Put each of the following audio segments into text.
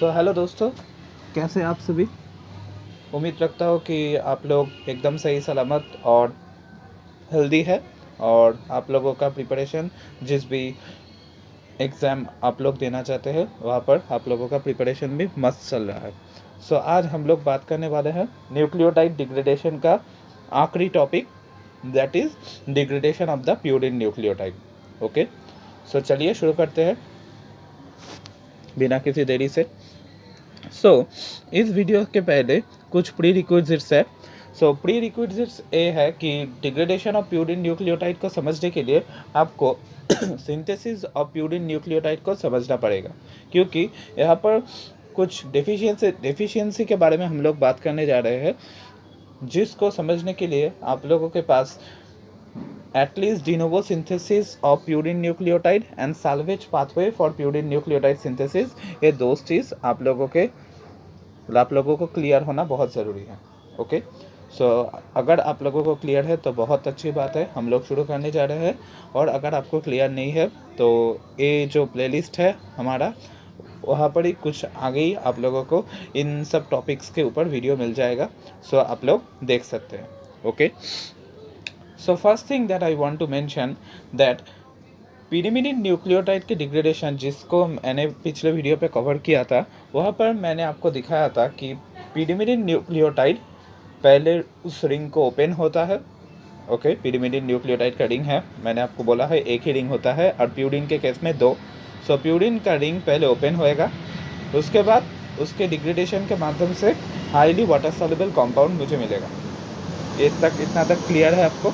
Hello दोस्तों, कैसे हैं आप सभी। उम्मीद रखता हूँ कि आप लोग एकदम सही सलामत और हेल्दी है और आप लोगों का प्रिपरेशन जिस भी एग्ज़ाम आप लोग देना चाहते हैं वहाँ पर आप लोगों का प्रिपरेशन भी मस्त चल रहा है। आज हम लोग बात करने वाले हैं न्यूक्लियोटाइड डिग्रेडेशन का आखिरी topic, that is degradation of the purine nucleotide. Okay, चलिए शुरू करते हैं बिना किसी देरी से। इस वीडियो के पहले कुछ प्री रिक्विजिट्स है। प्री रिक्विजिट्स ये है कि डिग्रेडेशन ऑफ प्यूरिन न्यूक्लियोटाइड को समझने के लिए आपको सिंथेसिस ऑफ प्यूरिन न्यूक्लियोटाइड को समझना पड़ेगा, क्योंकि यहाँ पर कुछ डेफिशिएंसी के बारे में हम लोग बात करने जा रहे हैं, जिसको समझने के लिए आप लोगों के पास at least de novo synthesis of purine nucleotide and salvage pathway for purine nucleotide synthesis, ये दो चीज़ आप लोगों को क्लियर होना बहुत ज़रूरी है। ओके, अगर आप लोगों को क्लियर है तो बहुत अच्छी बात है, हम लोग शुरू करने जा रहे हैं। और अगर आपको क्लियर नहीं है तो ये जो प्लेलिस्ट है हमारा, वहाँ पर ही कुछ आगे ही आप लोगों को इन सब टॉपिक्स के ऊपर वीडियो मिल जाएगा, आप लोग देख सकते हैं। Okay, first thing that I want to mention that pyrimidine nucleotide की डिग्रेडेशन, जिसको मैंने पिछले वीडियो पे कवर किया था, वहाँ पर मैंने आपको दिखाया था कि पिरिमिडिन न्यूक्लियोटाइड पहले उस रिंग को ओपन होता है। ओके, पिरिमिडिन न्यूक्लियोटाइड का रिंग है, मैंने आपको बोला है एक ही रिंग होता है, और प्यूरिन के केस में दो। प्यूरिन का रिंग पहले ओपन होएगा, उसके बाद उसके डिग्रेडेशन के माध्यम से हाईली वाटर सॉल्युबल कंपाउंड मुझे मिलेगा। इतना तक क्लियर है आपको।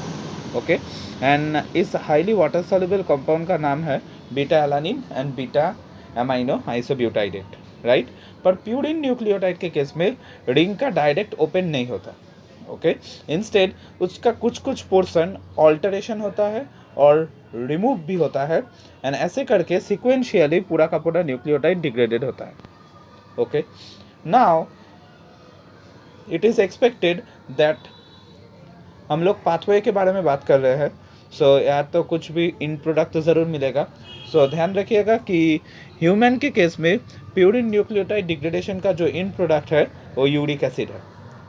ओके, एंड इस हाईली वाटर सॉल्युबल कंपाउंड का नाम है beta alanine and beta amino isobutyrate, right. पर प्यूरिन न्यूक्लियोटाइड के केस में रिंग का डायरेक्ट ओपन नहीं होता। ओके, इंस्टेड उसका कुछ पोर्शन ऑल्टरेशन होता है और रिमूव भी होता है, एंड ऐसे करके सिक्वेंशियली पूरा का पूरा न्यूक्लियोटाइड डिग्रेडेड होता है। Okay, now it is expected that हम लोग पाथवे के बारे में बात कर रहे हैं, यार तो कुछ भी इन प्रोडक्ट तो ज़रूर मिलेगा। ध्यान रखिएगा कि ह्यूमन के केस में प्यूरिन न्यूक्लियोटाइड डिग्रेडेशन का जो इन प्रोडक्ट है वो यूरिक एसिड है।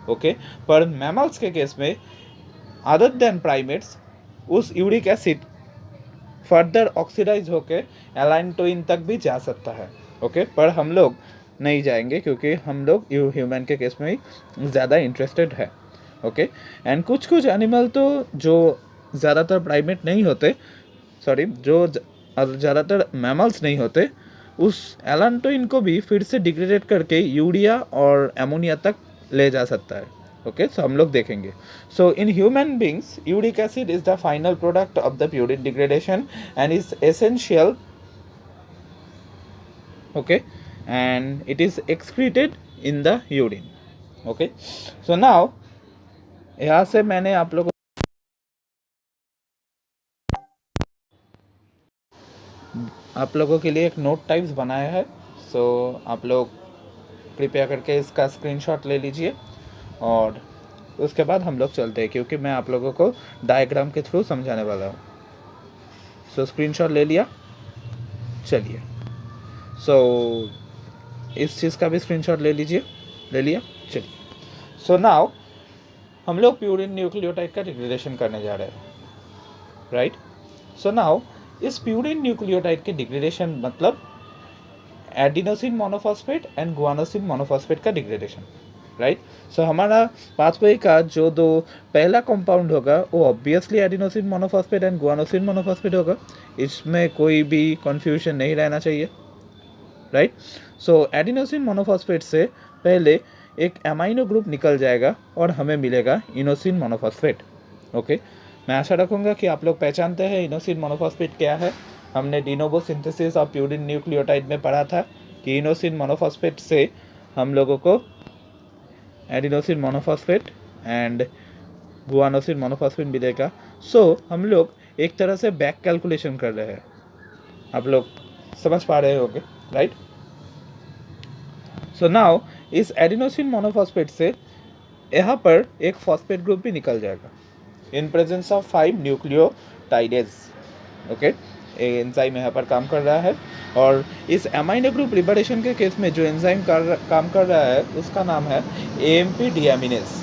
ओके, पर मैमल्स के केस में अदर देन प्राइमेट्स उस यूरिक एसिड फर्दर ऑक्सीडाइज होके एलाइनटोइन तक भी जा सकता है। ओके, पर हम लोग नहीं जाएंगे क्योंकि हम लोग ह्यूमन के केस में ही ज़्यादा इंटरेस्टेड है। ओके, एंड कुछ एनिमल तो जो ज़्यादातर प्राइमेट नहीं होते, जो ज़्यादातर मैमल्स नहीं होते, उस एलांटोइन को भी फिर से डिग्रेडेट करके यूरिया और एमोनिया तक ले जा सकता है। ओके, हम लोग देखेंगे। In human beings uric acid is the final product of the purine degradation and is essential. Okay, and it is excreted in the urine. Okay, now यहाँ से मैंने आप लोगों के लिए एक नोट टाइप्स बनाया है। आप लोग कृपया करके इसका स्क्रीनशॉट ले लीजिए और उसके बाद हम लोग चलते हैं, क्योंकि मैं आप लोगों को डायग्राम के थ्रू समझाने वाला हूँ। स्क्रीनशॉट ले लिया, चलिए। इस चीज़ का भी स्क्रीनशॉट ले लिया, चलिए। नाउ हम लोग प्यूरिन न्यूक्लियोटाइड का डिग्रेडेशन करने जा रहे हैं, राइट। नाउ इस प्यूरिन न्यूक्लियोटाइड के डिग्रेडेशन मतलब adenosine monophosphate and guanosine monophosphate का डिग्रेडेशन, राइट। हमारा पाथवे का जो दो पहला कंपाउंड होगा वो obviously adenosine monophosphate and guanosine monophosphate होगा, इसमें कोई भी कंफ्यूजन नहीं रहना चाहिए, राइट। एडिनोसिन मोनोफॉस्फेट से पहले एक एमाइनो ग्रुप निकल जाएगा और हमें मिलेगा इनोसिन मोनोफॉस्फेट। ओके, मैं आशा रखूँगा कि आप लोग पहचानते हैं इनोसिन मोनोफॉस्फेट क्या है। हमने de novo synthesis of purine nucleotide में पढ़ा था कि इनोसिन मोनोफॉस्फेट से हम लोगों को adenosine monophosphate and guanosine monophosphate मिलेगा। हम लोग एक तरह से बैक कैलकुलेशन कर रहे हैं, आप लोग समझ पा रहे होंगे, राइट। नाउ इस एडिनोसिन मोनोफॉस्फेट से यहाँ पर एक फॉस्फेट ग्रुप भी निकल जाएगा in presence of 5 nucleotidase. Okay, enzyme यहाँ पर काम कर रहा है। और इस अमाइनो ग्रुप लिबरेशन के केस में जो एंजाइम काम कर रहा है उसका नाम है AMP डियामिनेज।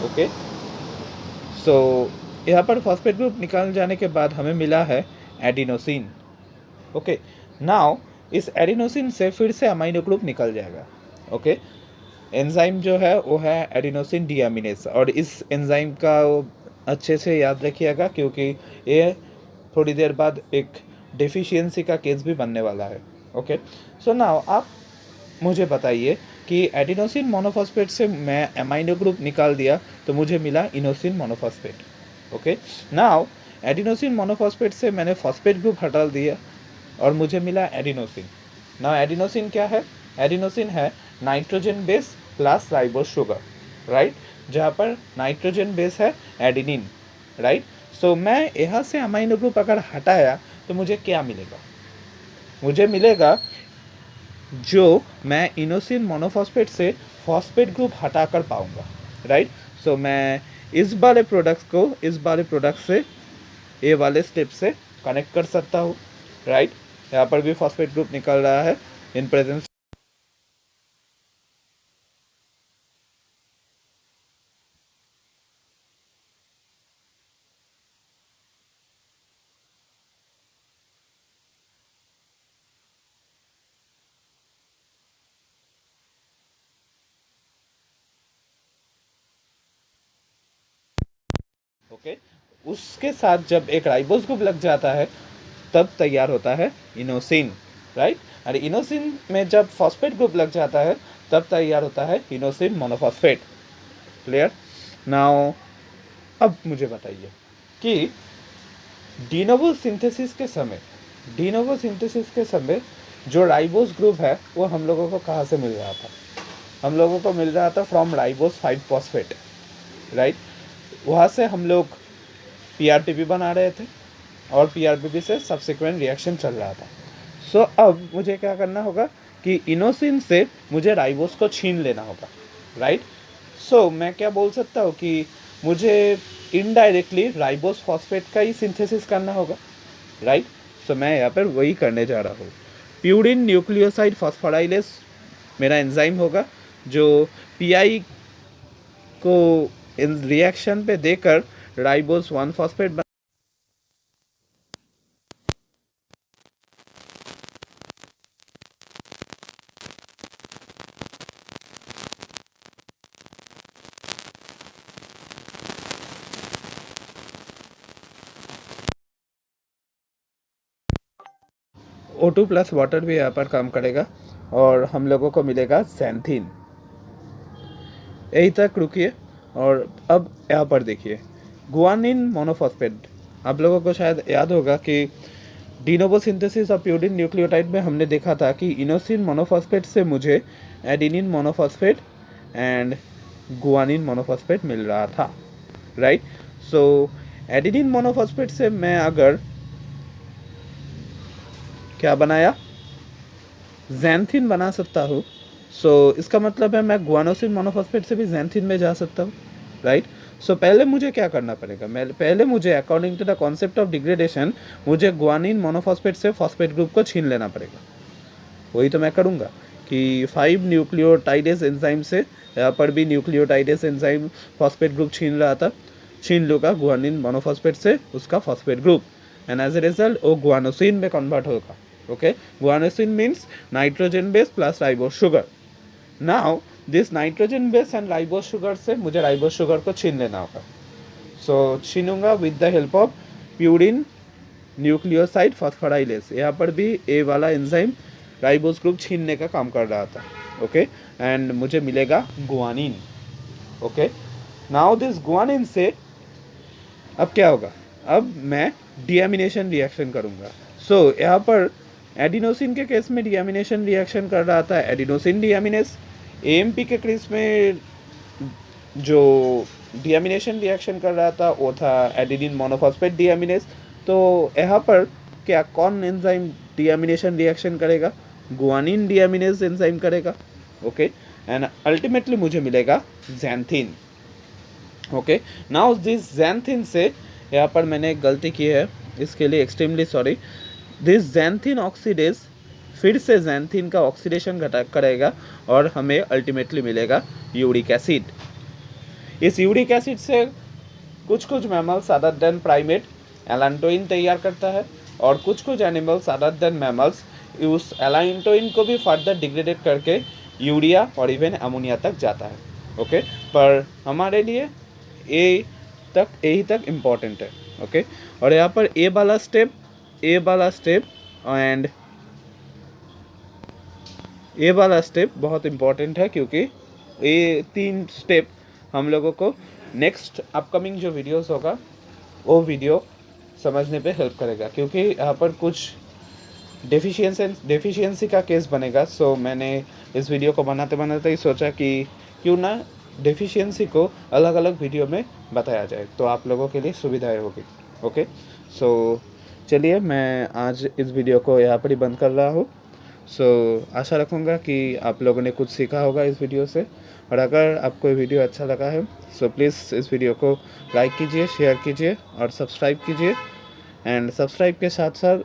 ओके, सो यहाँ पर फॉस्फेट ग्रुप निकाल जाने के बाद हमें मिला है एडिनोसिन। ओके, नाउ इस एडिनोसिन से फिर से अमाइनो ग्रुप निकल जाएगा। ओके, एंजाइम जो है वो है एडिनोसिन डियामिनेज, और इस एंजाइम का अच्छे से याद रखिएगा क्योंकि ये थोड़ी देर बाद एक डेफिशिएंसी का केस भी बनने वाला है। ओके, सो नाउ आप मुझे बताइए कि एडिनोसिन मोनोफॉस्फेट से मैं अमाइनो ग्रुप निकाल दिया तो मुझे मिला inosine monophosphate. Okay, now adenosine monophosphate से मैंने फॉस्फेट ग्रुप हटा दिया और मुझे मिला एडिनोसिन। नाउ एडिनोसिन क्या है? एडिनोसिन है nitrogen base plus ribose sugar, right, जहाँ पर नाइट्रोजन बेस है एडिनिन, राइट। सो मैं यहाँ से अमाइनो ग्रुप अगर हटाया तो मुझे क्या मिलेगा? मुझे मिलेगा जो मैं इनोसिन मोनोफॉस्फेट से फॉस्फेट ग्रुप हटाकर पाऊंगा, राइट। सो मैं इस वाले प्रोडक्ट से ए वाले स्टेप से कनेक्ट कर सकता हूँ, राइट। यहाँ पर भी फॉस्फेट ग्रुप निकल रहा है इन प्रेजेंस। ओके, उसके साथ जब एक राइबोस ग्रुप लग जाता है तब तैयार होता है इनोसिन, राइट। और इनोसिन में जब फॉस्फेट ग्रुप लग जाता है तब तैयार होता है इनोसिन मोनोफॉस्फेट। क्लियर? नाउ अब मुझे बताइए कि डीनोवो सिंथेसिस के समय जो राइबोस ग्रुप है वो हम लोगों को कहाँ से मिल रहा था? हम लोगों को मिल रहा था फ्रॉम राइबोस 5 फॉस्फेट, राइट। वहाँ से हम लोग PRPP बना रहे थे और PRPP से सब्सिक्वेंट रिएक्शन चल रहा था। सो अब मुझे क्या करना होगा कि इनोसिन से मुझे राइबोस को छीन लेना होगा, राइट। सो मैं क्या बोल सकता हूँ कि मुझे इनडायरेक्टली राइबोस फॉस्फेट का ही सिंथेसिस करना होगा, राइट। सो मैं यहाँ पर वही करने जा रहा हूँ। प्यूरिन न्यूक्लियोसाइड फॉस्फोराइलेस मेरा एंजाइम होगा जो PI को इन रिएक्शन पे देकर ribose 1 phosphate O2 plus water भी यहाँ पर काम करेगा और हम लोगों को मिलेगा xanthine। यही तक रुकिए और अब यहाँ पर देखिए गुआनिन मोनोफॉस्फेट। आप लोगों को शायद याद होगा कि डिनोवो सिंथेसिस और प्यूरिन न्यूक्लियोटाइड में हमने देखा था कि इनोसिन मोनोफॉस्फेट से मुझे adenine monophosphate and guanine monophosphate मिल रहा था, राइट। सो एडिनिन मोनोफॉस्फेट से मैं अगर क्या बनाया, xanthine बना सकता हूँ। सो इसका मतलब है मैं गुआनोसिन मोनोफॉस्फेट से भी xanthine में जा सकता हूँ, राइट। सो पहले मुझे क्या करना पड़ेगा? पहले मुझे according to the concept of degradation मुझे गुआनिन मोनोफॉस्फेट से फॉस्फेट ग्रुप को छीन लेना पड़ेगा। वही तो मैं करूँगा कि 5 न्यूक्लियोटाइडेस एंजाइम से यहाँ पर भी न्यूक्लियोटाइडेस एंजाइम फॉस्फेट ग्रुप छीन लूँगा गुआनिन मोनोफॉस्फेट से उसका phosphate group, and as a result वो गुआनोसिन में कन्वर्ट होगा। Okay, guanosine means nitrogen base plus ribose sugar. Now this nitrogen base and ribose sugar से मुझे ribose sugar को छीन लेना होगा। So छीनूंगा with the help of purine nucleoside phosphorylase। यहाँ पर भी A वाला एंजाइम राइबोस ग्रुप छीनने का काम कर रहा था। ओके, एंड मुझे मिलेगा guanine. Okay, now this guanine से अब क्या होगा? अब मैं डिएमिनेशन रिएक्शन करूँगा। सो यहाँ पर एडिनोसिन के केस में डिएमिनेशन रिएक्शन कर रहा था एडिनोसिन डिएमिनेस। AMP के केस में जो डिएमिनेशन रिएक्शन कर रहा था वो था एडिनिन मोनोफॉस्फेट डिएमिनेस। तो यहाँ पर क्या कौन एंजाइम डिएमिनेशन रिएक्शन करेगा? गुआनिन डिएमिनेस एंजाइम करेगा। ओके, एंड अल्टीमेटली मुझे मिलेगा xanthine। Okay, now this xanthine से यहाँ पर मैंने एक गलती की है, इसके लिए extremely sorry. This xanthine oxidase फिर से ज़ैंथीन का ऑक्सीडेशन घटा करेगा और हमें अल्टीमेटली मिलेगा यूरिक एसिड। इस यूरिक एसिड से कुछ कुछ mammals other than primate allantoin तैयार करता है और कुछ कुछ एनिमल्स अदर देन मैमल्स उस एलांटोइन को भी फर्दर डिग्रेडेट करके यूरिया और इवन अमोनिया तक जाता है। ओके, पर हमारे लिए यही तक इम्पॉर्टेंट है। ओके, और यहाँ पर ए वाला स्टेप बहुत इम्पॉर्टेंट है, क्योंकि ये 3 स्टेप हम लोगों को नेक्स्ट अपकमिंग जो वीडियोस होगा वो वीडियो समझने पे हेल्प करेगा, क्योंकि यहाँ पर कुछ डेफिशिएंसी का केस बनेगा। सो मैंने इस वीडियो को बनाते ही सोचा कि क्यों ना डेफिशिएंसी को अलग अलग वीडियो में बताया जाए, तो आप लोगों के लिए सुविधाएं होगी। ओके, सो चलिए मैं आज इस वीडियो को यहाँ पर ही बंद कर रहा हूँ। सो आशा रखूँगा कि आप लोगों ने कुछ सीखा होगा इस वीडियो से, और अगर आपको ये वीडियो अच्छा लगा है सो प्लीज़ इस वीडियो को लाइक कीजिए, शेयर कीजिए और सब्सक्राइब कीजिए। एंड सब्सक्राइब के साथ साथ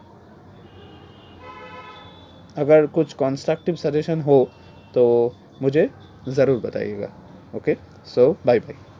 अगर कुछ कंस्ट्रक्टिव सजेशन हो तो मुझे ज़रूर बताइएगा। ओके, सो बाय बाय।